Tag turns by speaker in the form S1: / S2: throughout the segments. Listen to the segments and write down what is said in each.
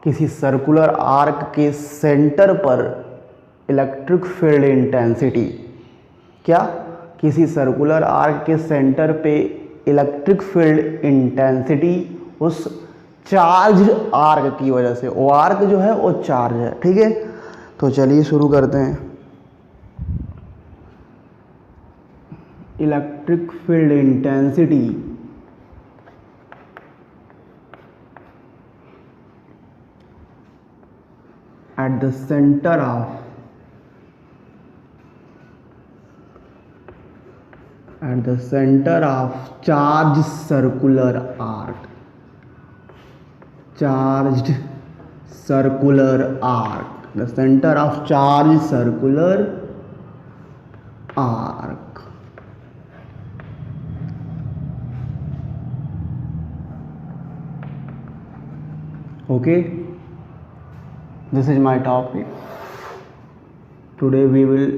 S1: किसी circular arc के centre पर इलेक्ट्रिक फील्ड इंटेंसिटी, क्या किसी सर्कुलर आर्क के सेंटर पे इलेक्ट्रिक फील्ड इंटेंसिटी उस चार्ज आर्क की वजह से, वो आर्क जो है वो चार्ज है, ठीक है। तो चलिए शुरू करते हैं। Electric field intensity at the center of charged circular arc, charged circular arc, the center of charged circular arc. Okay, this is my topic. Today we will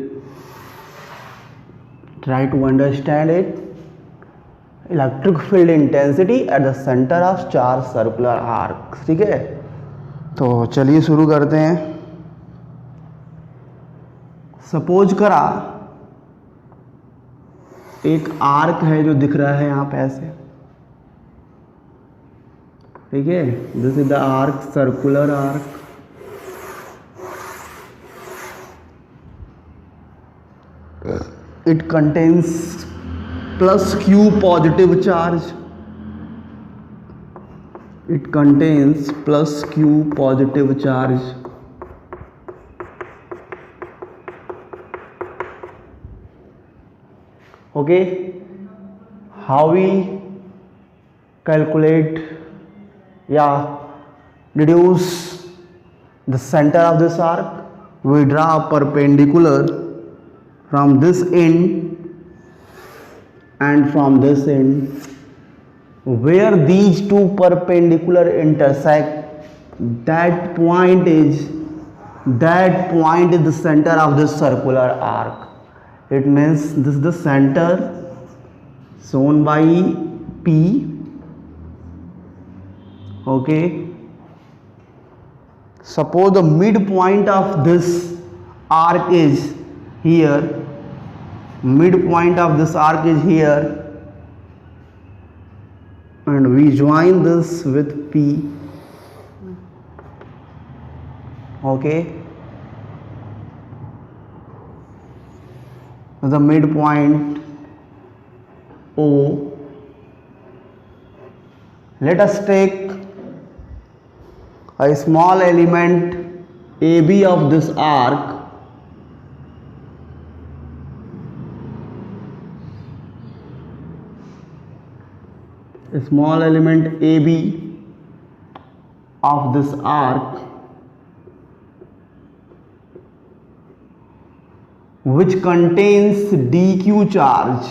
S1: try to understand it. Electric field intensity at the centre of charge circular arc, ठीक है। तो चलिए शुरू करते हैं। Suppose करा एक arc है जो दिख रहा है यहाँ पे ऐसे, ठीक है। This is the arc, circular arc. It contains plus q positive charge. It contains plus q positive charge. Okay, how we calculate, deduce the center of this arc? We draw a perpendicular from this end and from this end. Where these two perpendicular intersect, that point is the center of this circular arc. It means this is the center shown by P. Okay, suppose the midpoint of this arc is here, midpoint of this arc is here, and we join this with P. Okay, the midpoint O. Let us take a small element AB of this arc. A small element AB of this arc, which contains dq charge,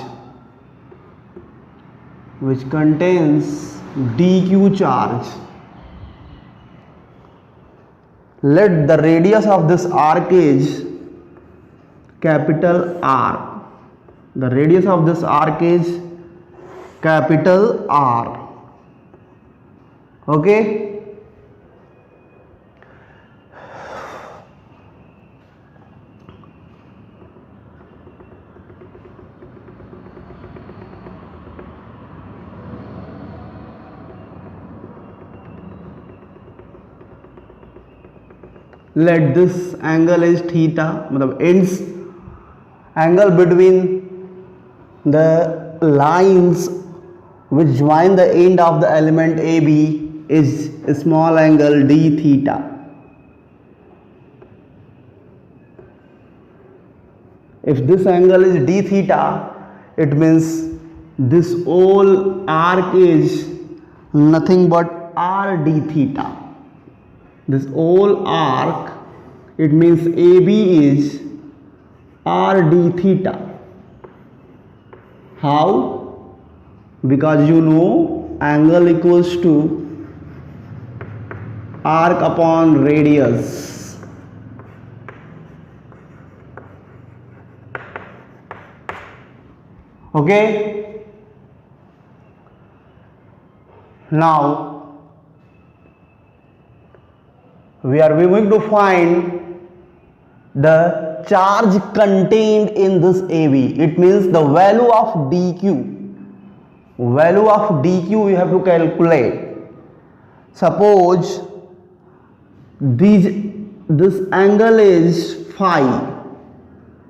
S1: Let the radius of this arc is capital R. The radius of this arc is capital R. Okay, let this angle is theta, मतलब ends angle between the lines which join the end of the element AB is a small angle d theta. If this angle is d theta, it means this whole arc is nothing but r d theta. This whole arc, it means AB is r d theta. How? Because you know angle equals to arc upon radius. Okay, now we are going to find the charge contained in this AB. It means the value of dq. Value of dq we have to calculate. Suppose this angle is phi.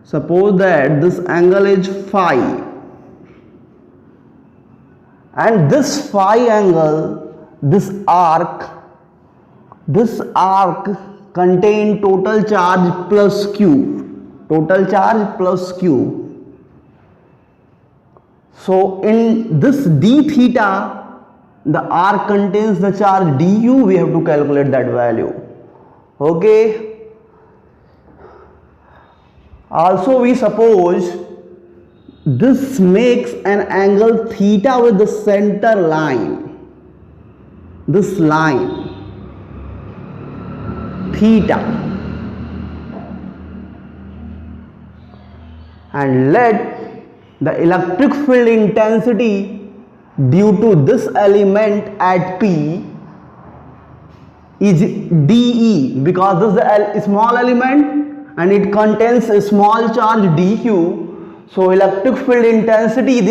S1: Suppose that this angle is phi, and this phi angle, this arc contain total charge plus q. Total charge plus q. So in this d theta, the arc contains the charge du. We have to calculate that value. Okay. Also we suppose this makes an angle theta with the center line. This line theta, and let the electric field intensity due to this element at P is dE, because this is a small element and it contains a small charge dq. So electric field intensity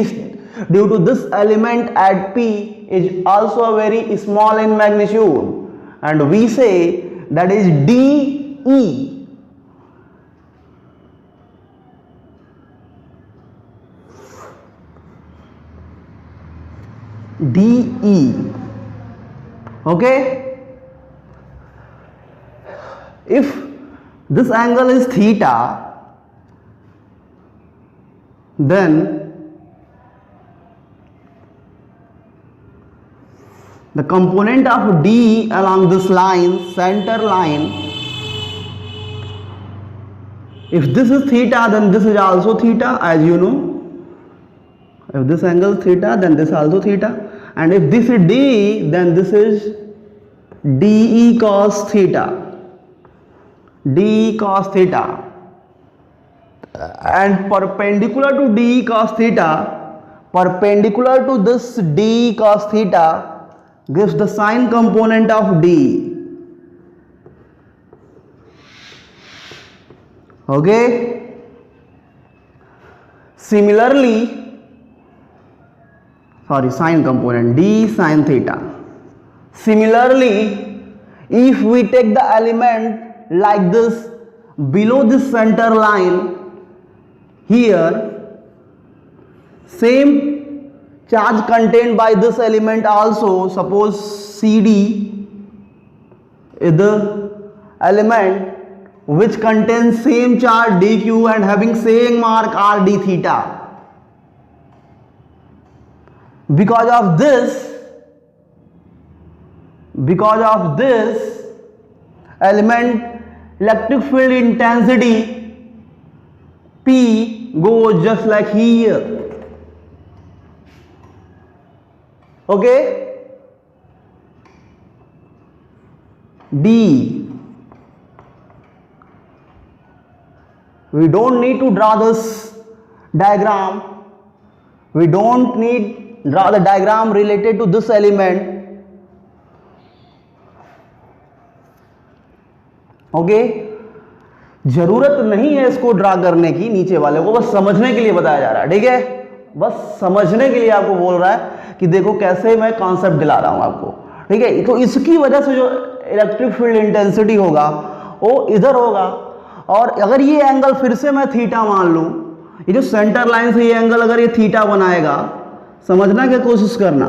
S1: due to this element at P is also very small in magnitude, and we say that is dE. dE. Okay. If this angle is theta, then the component of D along this line, center line, if this is theta, then this is also theta, as you know. If this angle is theta, then this is also theta, and if this is D, then this is dE cos theta. dE cos theta, and perpendicular to dE cos theta, perpendicular to this dE cos theta gives the sine component of D. Okay. Similarly, sine component D sine theta. Similarly, if we take the element like this below this center line, here same charge contained by this element also. Suppose CD is the element which contains same charge dq and having same mark r d theta. Because of this element, electric field intensity P goes just like here. Okay. D. We don't need to draw this diagram. We don't need to draw the diagram related to this element. Okay. जरूरत नहीं है इसको draw करने की, नीचे वाले को बस समझने के लिए बताया जा रहा है. ठीक है, बस समझने के लिए आपको बोल रहा है कि देखो कैसे मैं कॉन्सेप्ट दिला रहा हूं आपको. ठीक है, तो इसकी वजह से जो इलेक्ट्रिक फील्ड इंटेंसिटी होगा वो इधर होगा. और अगर ये एंगल फिर से मैं थीटा मान लूं, ये जो सेंटर लाइन से ये एंगल अगर ये थीटा बनाएगा, समझना की कोशिश करना.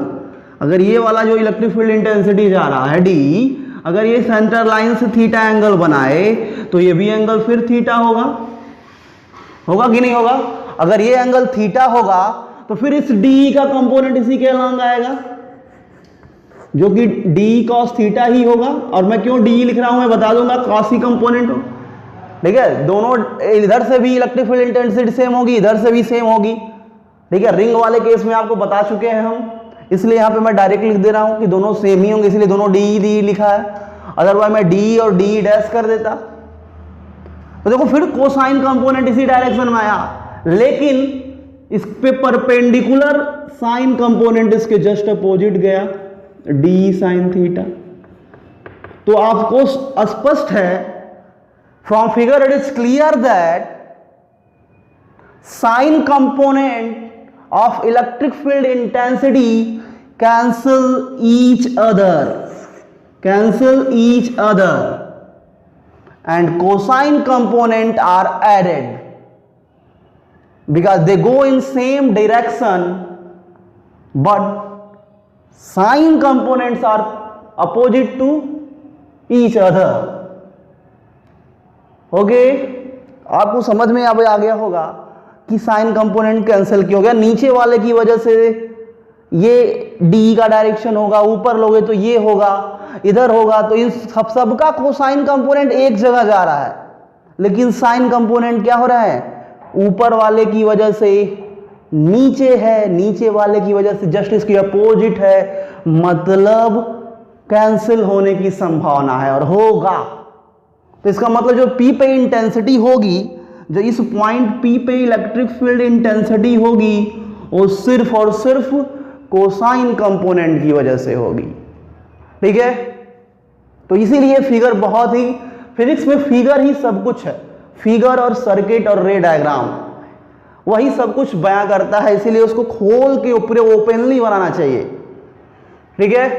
S1: अगर ये वाला जो इलेक्ट्रिक फील्ड इंटेंसिटी जा रहा है डी, अगर ये सेंटर लाइन से थीटा एंगल बनाए तो ये भी एंगल फिर थीटा होगा. होगा कि नहीं होगा? अगर ये एंगल थीटा होगा तो फिर इस डी का कंपोनेंट इसी के अलॉन्ग आएगा जो कि डी कॉस थीटा ही होगा. और मैं क्यों डी लिख रहा हूं मैं बता दूंगा, कॉस ही कंपोनेंट हो. ठीक है, दोनों इधर से भी इलेक्ट्रिक फील्ड इंटेंसिटी सेम होगी, इधर से भी सेम होगी. ठीक है, रिंग वाले केस में आपको बता चुके हैं हम, इसलिए यहाँ पे मैं डायरेक्ट लिख दे रहा हूँ कि दोनों सेम ही होंगे, इसलिए दोनों डी लिखा है. अदरवाइज मैं डी और डी डैश कर देता. तो देखो फिर कोसाइन कंपोनेंट इसी डायरेक्शन में आया, लेकिन इस पे परपेंडिकुलर साइन कंपोनेंट इसके जस्ट अपोजिट गया, डी साइन थीटा. तो आपको स्पष्ट है, from figure it is clear that sine component of electric field intensity cancel each other and cosine component are added because they go in same direction but sine components are opposite to each other. Okay, आपको समझ में अब आ गया होगा कि sign component cancel क्यों हो गया। नीचे वाले की वजह से ये डी का डायरेक्शन होगा, ऊपर लोगे तो ये होगा, इधर होगा, तो इन सबका कोसाइन कंपोनेंट एक जगह जा रहा है, लेकिन साइन कंपोनेंट क्या हो रहा है, ऊपर वाले की वजह से नीचे है, नीचे वाले की वजह से जस्ट इसकी अपोजिट है, मतलब कैंसिल होने की संभावना है और होगा। तो इसका मतलब जो पी पे इंटेंसिटी होगी, जो इस पॉइंट पी पे इलेक्ट्रिक फील्ड इंटेंसिटी होगी, वो सिर्फ और सिर्फ कोसाइन कंपोनेंट की वजह से होगी। ठीक है, तो इसीलिए फिगर बहुत ही, फिजिक्स में फिगर ही सब कुछ है, फिगर और सर्किट और रे डायग्राम वही सब कुछ बयां करता है, इसीलिए उसको खोल के ऊपर ओपनली बनाना चाहिए। ठीक है,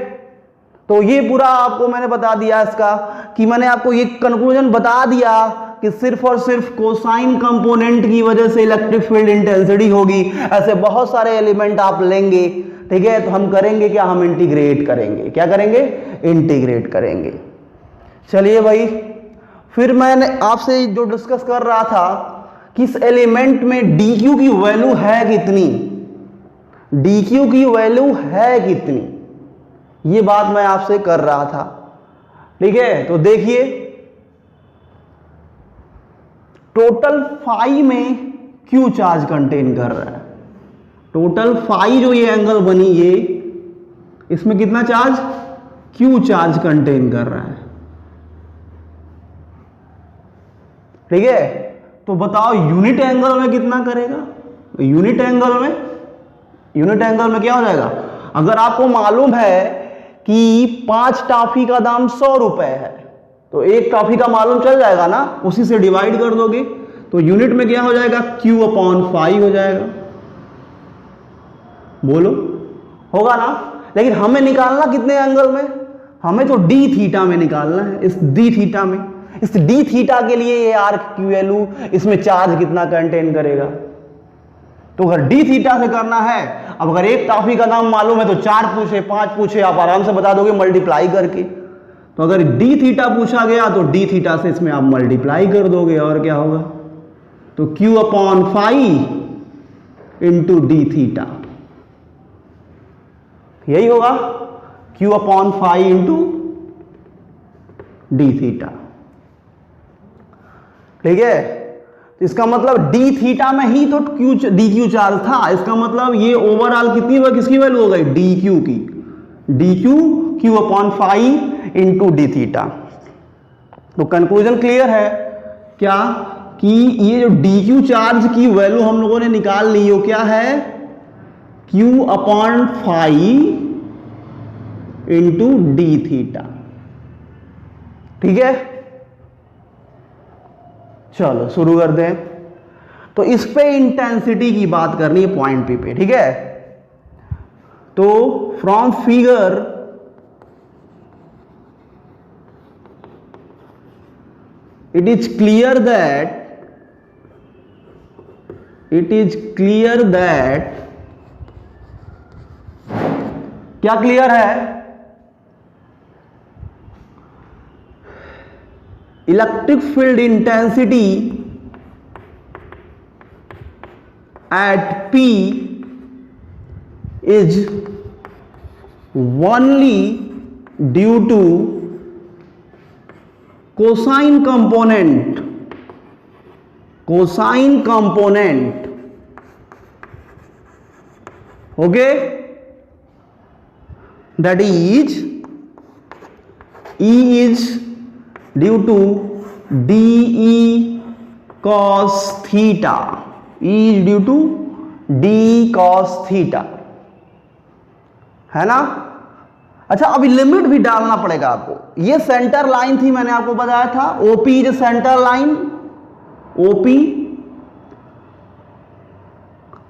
S1: तो ये पूरा आपको मैंने बता दिया इसका, कि मैंने आपको ये कंक्लूजन बता दिया कि सिर्फ और सिर्फ कोसाइन कंपोनेंट की वजह से इलेक्ट्रिक फील्ड इंटेंसिटी होगी। ऐसे बहुत सारे एलिमेंट आप लेंगे, ठीक है, तो हम करेंगे क्या, हम इंटीग्रेट करेंगे। क्या करेंगे, इंटीग्रेट करेंगे। चलिए भाई, फिर मैंने आपसे जो डिस्कस कर रहा था कि इस एलिमेंट में डी क्यू की वैल्यू है कितनी, डी क्यू की वैल्यू है कितनी, ये बात मैं आपसे कर रहा था। ठीक है, तो देखिए टोटल फाई में क्यू चार्ज कंटेन कर रहा है, टोटल फाई जो ये एंगल बनी, ये इसमें कितना चार्ज, क्यू चार्ज कंटेन कर रहा है। ठीक है, तो बताओ यूनिट एंगल में कितना करेगा, यूनिट एंगल में क्या हो जाएगा। अगर आपको मालूम है कि 5 टॉफी का दाम 100 रुपए है, तो एक टॉफी का मालूम चल जाएगा ना, उसी से डिवाइड कर दोगे, तो यूनिट में क्या हो जाएगा, Q अपॉन फाई हो जाएगा। बोलो, होगा ना। लेकिन हमें निकालना कितने एंगल में, हमें तो डी थीटा में निकालना है, इस डी थीटा में, इस डी थीटा के लिए ये आर्क QLU इसमें चार्ज कितना कंटेन करेगा। तो अगर डी थीटा से करना है, अब अगर एक टॉफी का दाम मालूम है तो 4 पूछे 5 पूछे आप आराम से बता दोगे मल्टीप्लाई करके। तो अगर डी थीटा पूछा गया तो डी थीटा से इसमें आप मल्टीप्लाई कर दोगे, और क्या होगा, तो Q upon phi into D theta, यही होगा, Q upon phi into D theta. ठीक है, इसका मतलब डी थीटा में ही तो डी क्यू चार्ज था, इसका मतलब ये ओवरऑल किसकी वैल्यू हो गई, डी क्यू की, D Q Q upon phi into D theta. तो कंक्लूजन क्लियर है क्या, कि ये जो डी क्यू चार्ज की वैल्यू हम लोगों ने निकाल ली, वो क्या है, Q upon phi into D theta. ठीक है, चलो शुरू कर दें। तो इस पे इंटेंसिटी की बात करनी है पॉइंट पी पे। ठीक है, तो from figure it is clear that क्या क्लियर है, electric field intensity at P is only due to cosine component, okay, that is E is due to dE cos theta, E is due to d cos theta, है ना। अच्छा, अभी limit भी डालना पड़ेगा आपको। ये सेंटर लाइन थी, मैंने आपको बताया था, OP is centre line, OP.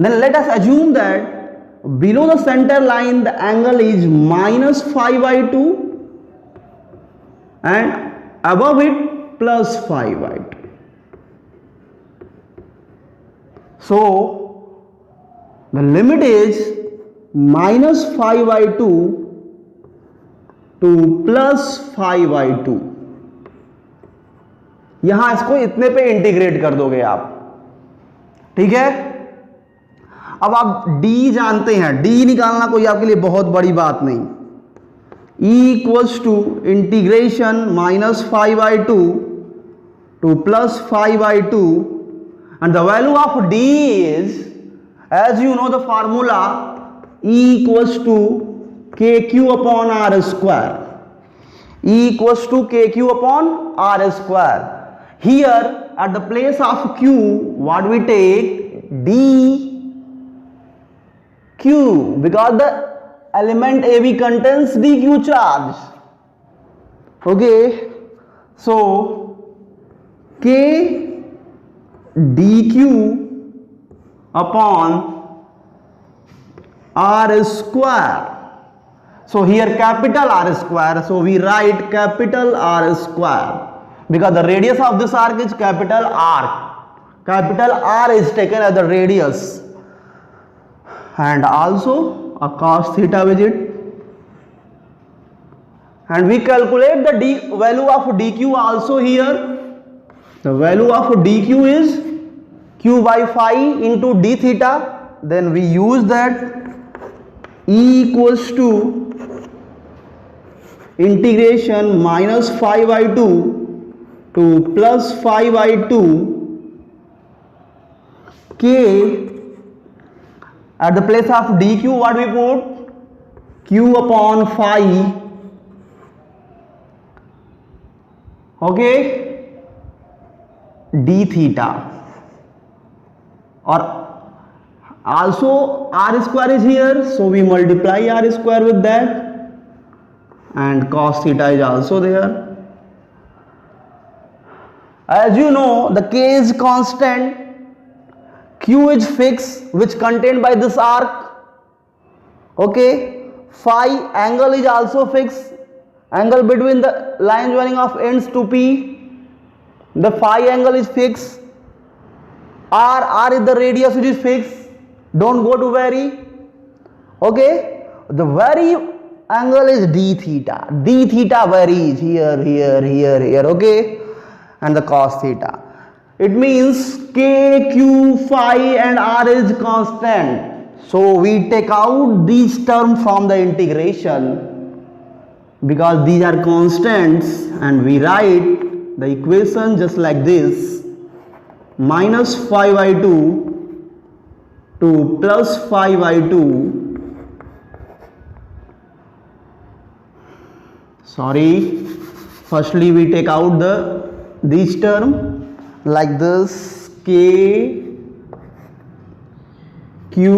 S1: Then let us assume that below the center line the angle is minus phi by 2 and above it plus phi by 2. So the limit is minus phi by 2 to plus phi by 2. यहां इसको इतने पे integrate कर दोगे आप, ठीक है। अब आप d जानते हैं, d निकालना कोई आपके लिए बहुत बड़ी बात नहीं। E equals to integration minus five by two two plus five by two and the value of d is, as you know the formula, E equals to K Q upon R square, E equals to K Q upon R square. Here at the place of q what we take d Q, because the element AB contains dq charge. Okay, so K dq upon R square. So here capital R square, so we write capital R square because the radius of this arc is capital R. Capital R is taken as the radius. And also a cos theta visit, and we calculate the value of dq also here. The value of dq is q by phi into d theta. Then we use that E equals to integration minus phi by 2 to plus phi by 2 k. At the place of dq what we put? Q upon phi, okay, d theta, or also r square is here, so we multiply r square with that, and cos theta is also there. As you know, the k is constant, q is fixed which contained by this arc, okay. Phi angle is also fixed, angle between the line joining of ends to p, the phi angle is fixed. R is the radius which is fixed, don't go to vary, okay. The vary angle is d theta varies here, okay, and the cos theta. It means k, q, phi and r is constant. So we take out these terms from the integration because these are constants, and we write the equation just like this: minus phi by 2 to plus phi by 2. Sorry, firstly we take out these term like this: k q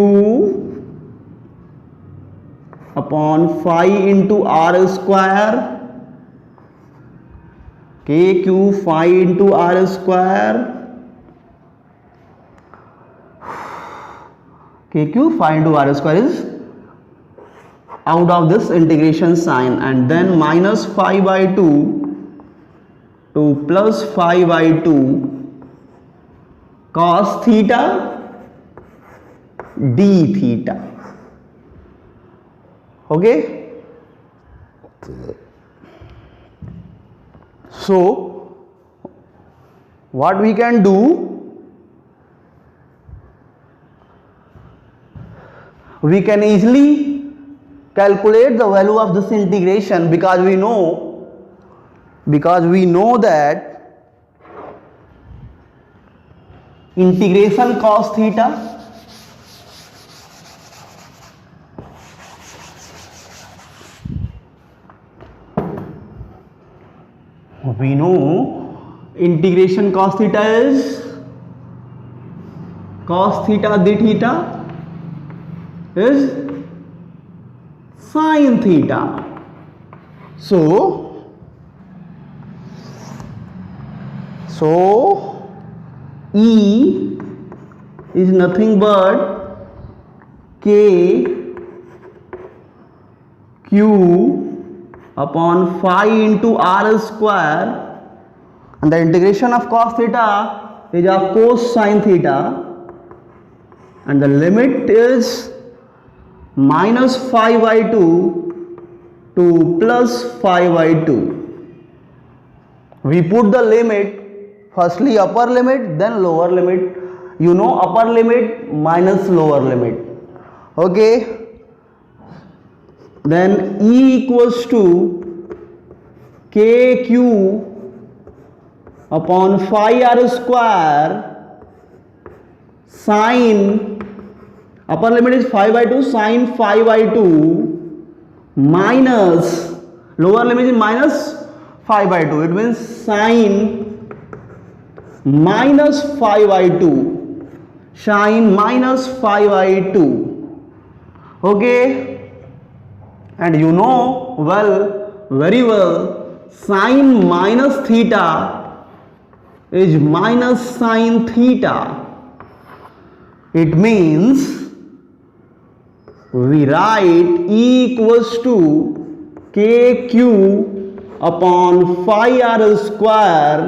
S1: upon phi into r square, k q phi into r square, k q phi into r square is out of this integration sign, and then minus phi by 2 to plus phi by 2 cos theta d theta, okay. So what we can do, we can easily calculate the value of this integration because we know that integration cos theta integration cos theta is cos theta d theta is sin theta, so E is nothing but k q upon phi into r square, and the integration of cos theta is of cos sin theta, and the limit is minus phi by 2 to plus phi by 2. We put the limit, firstly upper limit, then lower limit. You know upper limit minus lower limit. Okay, then E equals to kq upon phi r square sin, upper limit is phi by 2, sin phi by 2 minus, lower limit is minus phi by 2, it means sin minus phi by 2, sin minus phi by 2. Okay, and you know well, very well, sin minus theta is minus sin theta. It means we write E equals to kq upon phi r square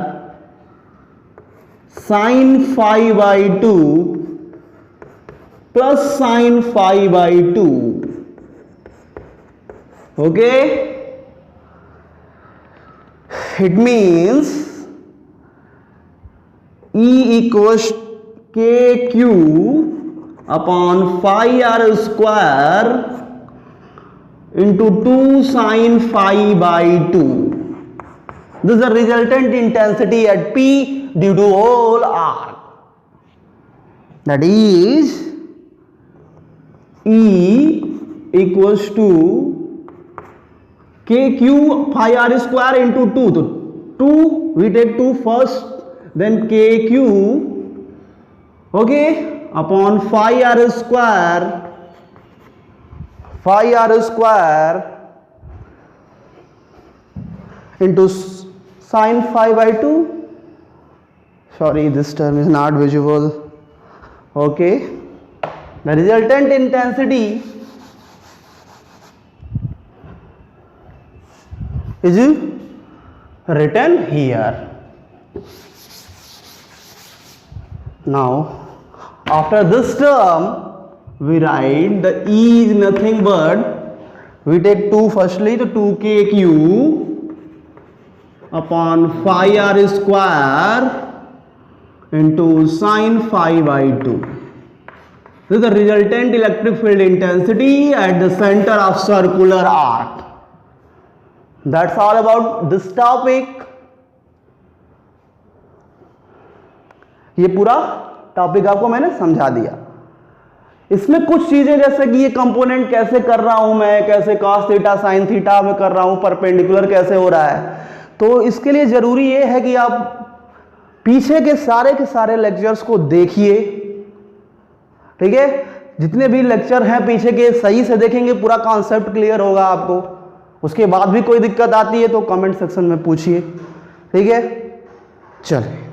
S1: sin phi by 2 plus sin phi by 2. Okay, it means E equals kq upon phi r square into 2 sin phi by 2. This is the resultant intensity at P due to whole arc. That is E equals to kq phi r square into 2. So 2, we take 2 first, then kq, okay, upon phi r square into sin phi by 2. Sorry, this term is not visible. Okay, the resultant intensity is written here. Now after this term we write the E is nothing but, we take 2 firstly, so 2kq upon phi r square into sin phi by 2. This is the resultant electric field intensity at the center of circular arc. That's all about this topic. ये पूरा topic आपको मैंने समझा दिया। इसमें कुछ चीजें जैसे कि ये कंपोनेंट कैसे कर रहा हूं मैं, कैसे cos थीटा sin थीटा में कर रहा हूं, परपेंडिकुलर कैसे हो रहा है, तो इसके लिए जरूरी ये है कि आप पीछे के सारे लेक्चर्स को देखिए। ठीक है, जितने भी लेक्चर हैं पीछे के सही से देखेंगे, पूरा कॉन्सेप्ट क्लियर होगा आपको। उसके बाद भी कोई दिक्कत आती है तो कमेंट सेक्शन में पूछिए। ठीक है, चलिए।